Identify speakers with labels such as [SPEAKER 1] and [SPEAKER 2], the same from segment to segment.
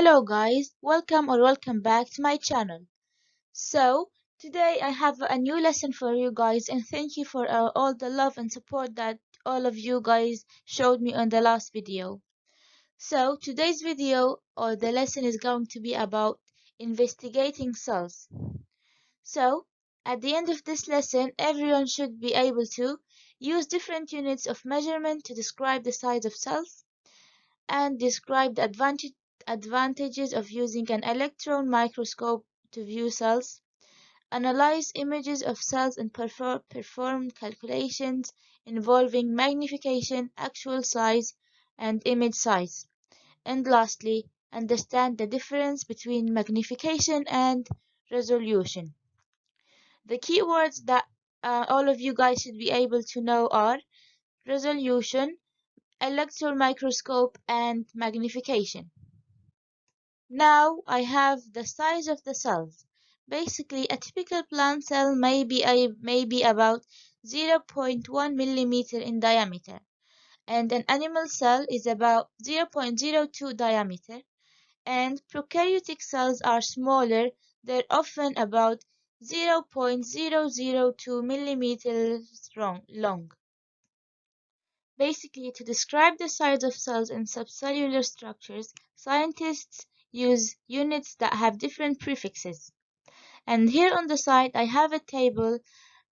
[SPEAKER 1] Hello guys, welcome back to my channel. So today I have a new lesson for you guys, and thank you for all the love and support that all of you guys showed me on the last video. So today's video or the lesson is going to be about investigating cells. So at the end of this lesson, everyone should be able to use different units of measurement to describe the size of cells and describe the advantages of using an electron microscope to view cells, analyze images of cells and perform calculations involving magnification, actual size, and image size, and lastly, understand the difference between magnification and resolution. The keywords that all of you guys should be able to know are resolution, electron microscope, and magnification. Now I have the size of the cells. Basically, a typical plant cell may be about 0.1 millimeter in diameter, and an animal cell is about 0.02 diameter, and prokaryotic cells are smaller. They're often about 0.002 millimeters long. Basically, to describe the size of cells and subcellular structures, scientists use units that have different prefixes. And here on the side, I have a table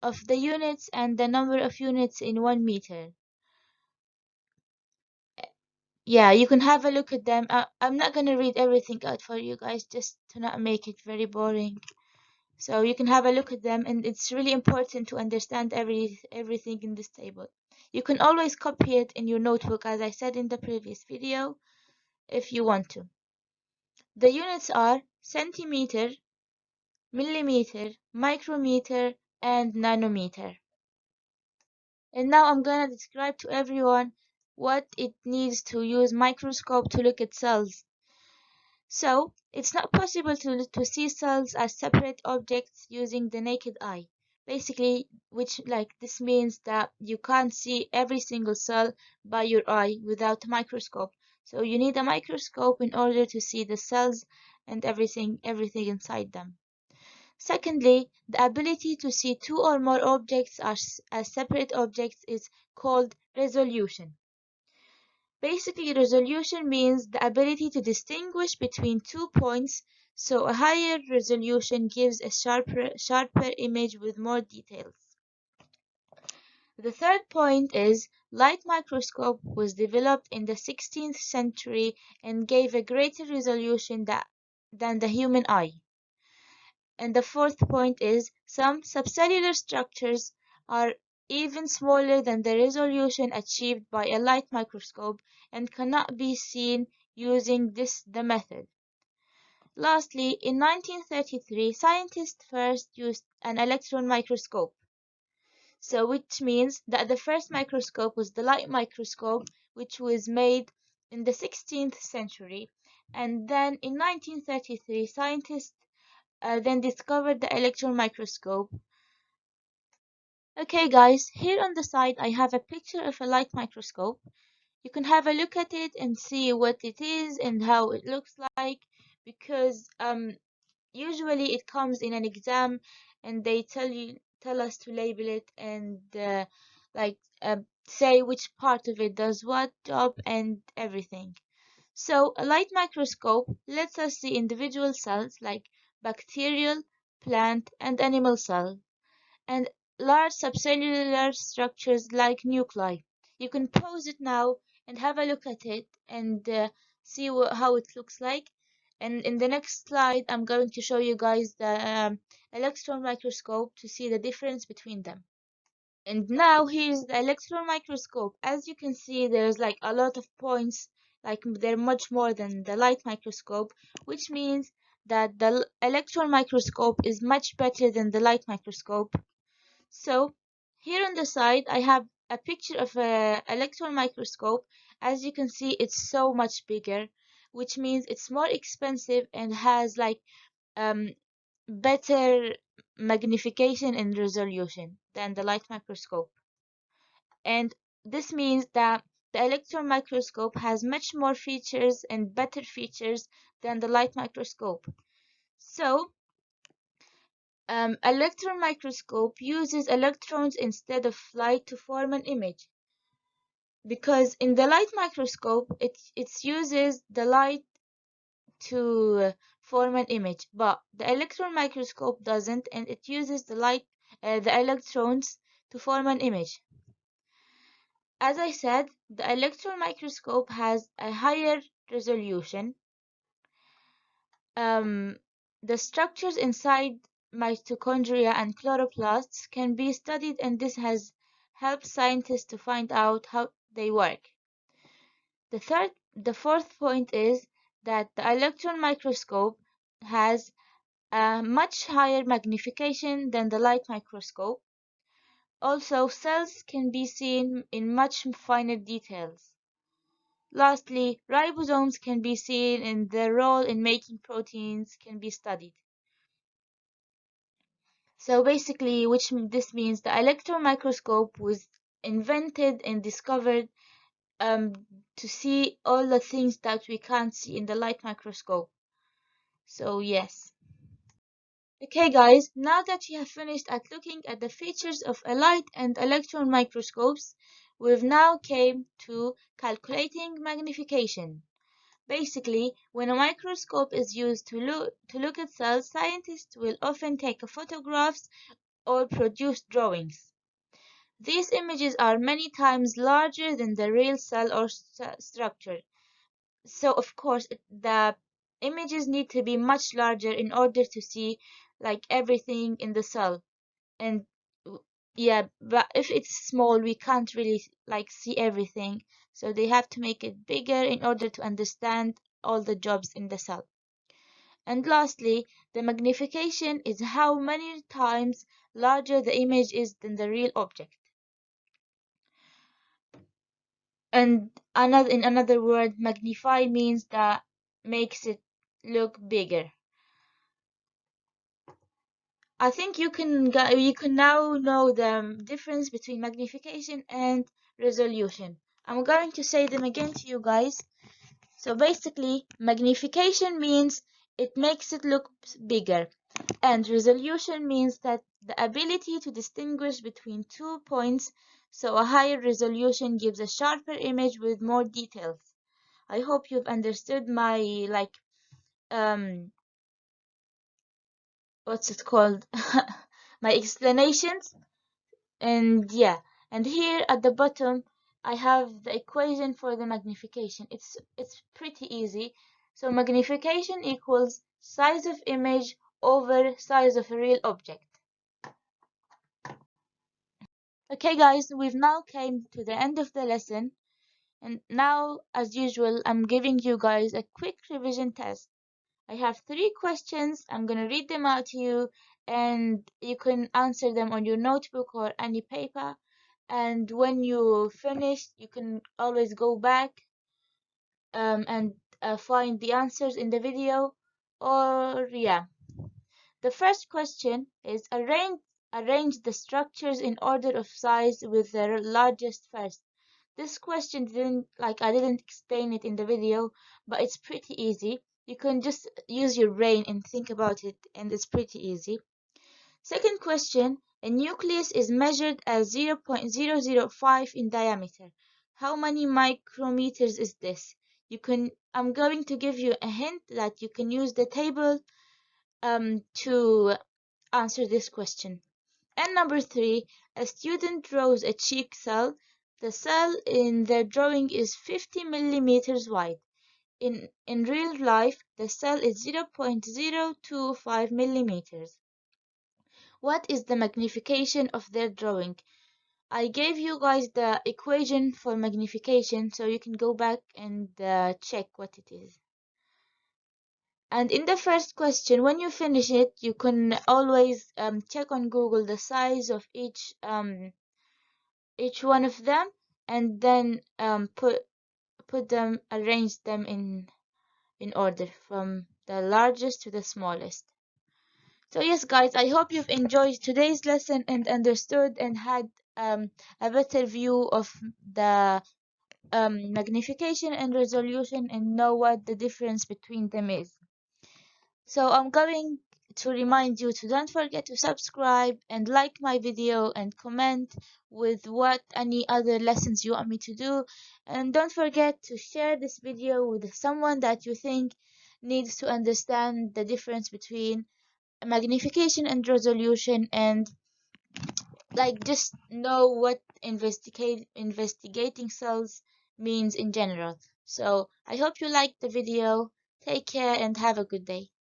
[SPEAKER 1] of the units and the number of units in 1 meter. Yeah, you can have a look at them. I'm not going to read everything out for you guys just to not make it very boring. So you can have a look at them, and it's really important to understand everything in this table. You can always copy it in your notebook, as I said in the previous video, if you want to. The units are centimeter, millimeter, micrometer, and nanometer. And now I'm gonna describe to everyone what it needs to use microscope to look at cells. So, it's not possible to see cells as separate objects using the naked eye. Basically, this means that you can't see every single cell by your eye without a microscope. So you need a microscope in order to see the cells and everything inside them. Secondly, the ability to see two or more objects as separate objects is called resolution. Basically, resolution means the ability to distinguish between 2 points, so a higher resolution gives a sharper image with more details. The third point is light microscope was developed in the 16th century and gave a greater resolution than the human eye. And the fourth point is some subcellular structures are even smaller than the resolution achieved by a light microscope and cannot be seen using the method. Lastly, in 1933, scientists first used an electron microscope. So which means that the first microscope was the light microscope, which was made in the 16th century. And then in 1933, scientists then discovered the electron microscope. Okay guys, here on the side I have a picture of a light microscope. You can have a look at it and see what it is and how it looks like, because usually it comes in an exam and they tell us to label it and say which part of it does what job and everything. So a light microscope lets us see individual cells like bacterial, plant, and animal cells, and large subcellular structures like nuclei. You can pause it now and have a look at it and see how it looks like. And in the next slide, I'm going to show you guys the electron microscope to see the difference between them. And now here's the electron microscope. As you can see, there's like a lot of points, like they're much more than the light microscope, which means that the electron microscope is much better than the light microscope. So here on the side, I have a picture of an electron microscope. As you can see, it's so much bigger, which means it's more expensive and has better magnification and resolution than the light microscope. And this means that the electron microscope has much more features and better features than the light microscope. So, electron microscope uses electrons instead of light to form an image. Because in the light microscope, it uses the light to form an image, but the electron microscope doesn't, and it uses the electrons to form an image. As I said, the electron microscope has a higher resolution. The structures inside mitochondria and chloroplasts can be studied, and this has helped scientists to find out how they work. The fourth point is that the electron microscope has a much higher magnification than the light microscope. Also, cells can be seen in much finer details. Lastly, ribosomes can be seen and their role in making proteins can be studied. So basically, this means the electron microscope was invented and discovered to see all the things that we can't see in the light microscope. So yes. Okay guys, now that you have finished at looking at the features of a light and electron microscopes, we've now came to calculating magnification. Basically, when a microscope is used to look at cells, scientists will often take photographs or produce drawings. These images are many times larger than the real cell or structure. So of course the images need to be much larger in order to see like everything in the cell. And yeah, but if it's small we can't really like see everything, so they have to make it bigger in order to understand all the jobs in the cell. And lastly, the magnification is how many times larger the image is than the real object. And in another word, magnify means that makes it look bigger. I think you can now know the difference between magnification and resolution. I'm going to say them again to you guys. So basically, magnification means it makes it look bigger, and resolution means that the ability to distinguish between 2 points, so a higher resolution gives a sharper image with more details. I hope you've understood my um what's it called? My explanations. And yeah, and here at the bottom I have the equation for the magnification. It's pretty easy. So magnification equals size of image over size of a real object. Okay guys, we've now came to the end of the lesson, and now as usual I'm giving you guys a quick revision test. I have 3 questions. I'm gonna read them out to you, and you can answer them on your notebook or any paper. And when you finish, you can always go back and find the answers in the video. Or yeah, the first question is arrange the structures in order of size with the largest first. This question I didn't explain it in the video, but it's pretty easy. You can just use your brain and think about it, and it's pretty easy. Second question, a nucleus is measured as 0.005 in diameter. How many micrometers is this? I'm going to give you a hint that you can use the table to answer this question. And number 3, a student draws a cheek cell. The cell in their drawing is 50 millimeters wide. In real life, the cell is 0.025 millimeters. What is the magnification of their drawing? I gave you guys the equation for magnification, so you can go back and check what it is. And in the first question, when you finish it, you can always check on Google the size of each one of them, and then arrange them in order from the largest to the smallest. So yes guys, I hope you've enjoyed today's lesson and understood and had a better view of the magnification and resolution and know what the difference between them is. So I'm going to remind you to don't forget to subscribe and like my video and comment with what any other lessons you want me to do. And don't forget to share this video with someone that you think needs to understand the difference between magnification and resolution, and like just know what investigating cells means in general. So I hope you liked the video. Take care and have a good day.